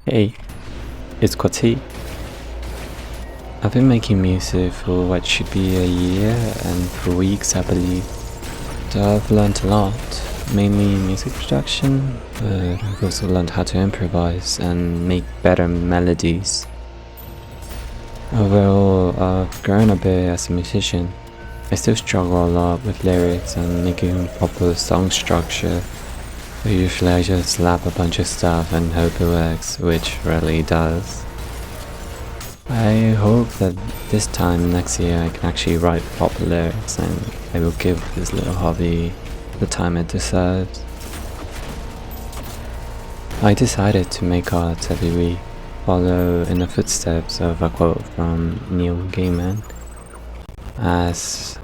Hey, it's Kwati. I've been making music for what should be a year and for weeks I believe. So I've learned a lot, mainly music production, but I've also learned how to improvise and make better melodies. Overall, I've grown a bit as a musician. I still struggle a lot with lyrics and making proper song structure. But usually I just slap a bunch of stuff and hope it works, which rarely does. I hope that this time next year I can actually write proper lyrics and I will give this little hobby the time it deserves. I decided to make art every week, follow in the footsteps of a quote from Neil Gaiman, as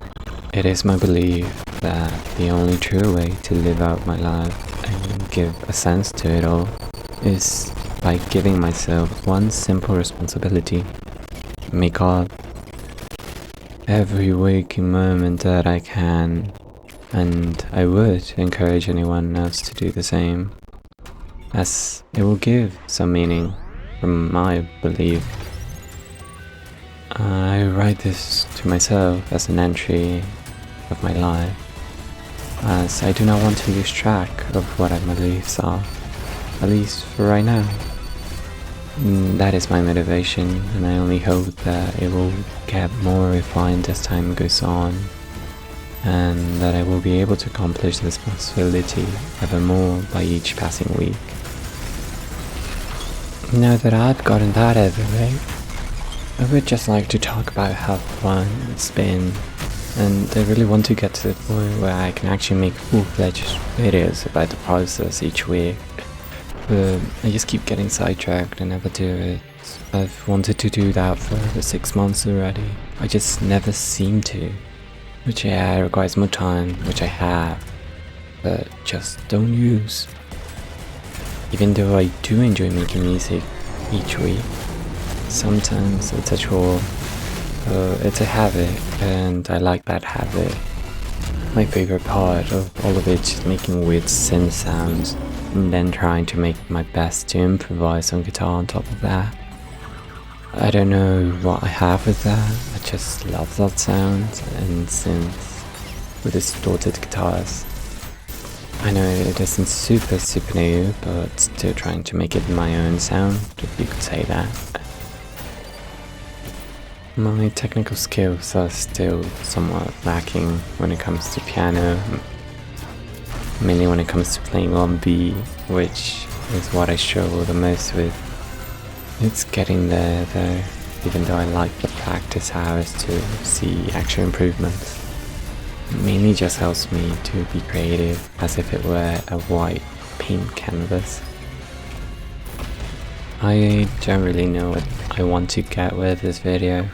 it is my belief that the only true way to live out my life and give a sense to it all is by giving myself one simple responsibility: make art. Every waking moment that I can, and I would encourage anyone else to do the same, as it will give some meaning from my belief. I write this to myself as an entry of my life, as I do not want to lose track of what my beliefs are, at least for right now. That is my motivation, and I only hope that it will get more refined as time goes on, and that I will be able to accomplish this responsibility ever more by each passing week. Now that I've gotten that out of the way, I would just like to talk about how fun it's been, and I really want to get to the point where I can actually make full-fledged videos about the process each week. But I just keep getting sidetracked and never do it. I've wanted to do that for over 6 months already. I just never seem to. Which requires more time, which I have, but just don't use. Even though I do enjoy making music each week, sometimes it's a chore. It's a habit, and I like that habit. My favorite part of all of it is making weird synth sounds, and then trying to make my best to improvise on guitar on top of that. I don't know what I have with that, I just love that sound and synths with distorted guitars. I know it isn't super new, but still trying to make it my own sound, if you could say that. My technical skills are still somewhat lacking when it comes to piano, mainly when it comes to playing on B, which is what I struggle the most with. It's getting there though, even though I like the practice hours to see actual improvements. It mainly just helps me to be creative, as if it were a white paint canvas. I don't really know what I want to get with this video.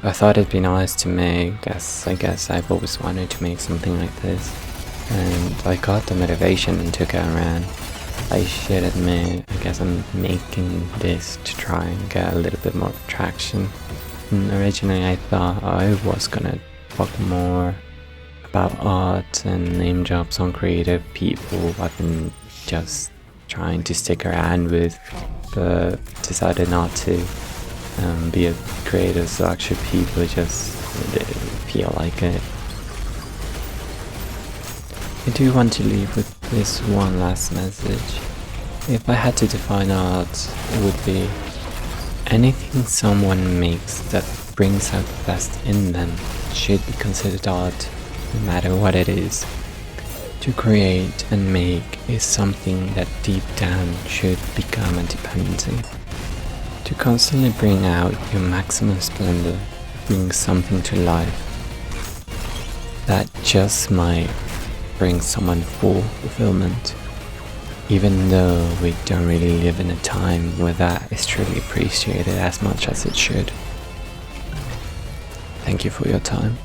I thought it'd be nice to make, as I guess I've always wanted to make something like this, and I got the motivation and took it around. I should admit, I guess I'm making this to try and get a little bit more traction. And originally I thought I was gonna talk more about art and name drop some creative people I've been just trying to stick around with, but decided not to. Be a creator, so actually people just feel like it. I do want to leave with this one last message. If I had to define art, it would be anything someone makes that brings out the best in them should be considered art, no matter what it is. To create and make is something that deep down should become a dependency. To constantly bring out your maximum splendor brings something to life that just might bring someone full fulfillment, even though we don't really live in a time where that is truly appreciated as much as it should. Thank you for your time.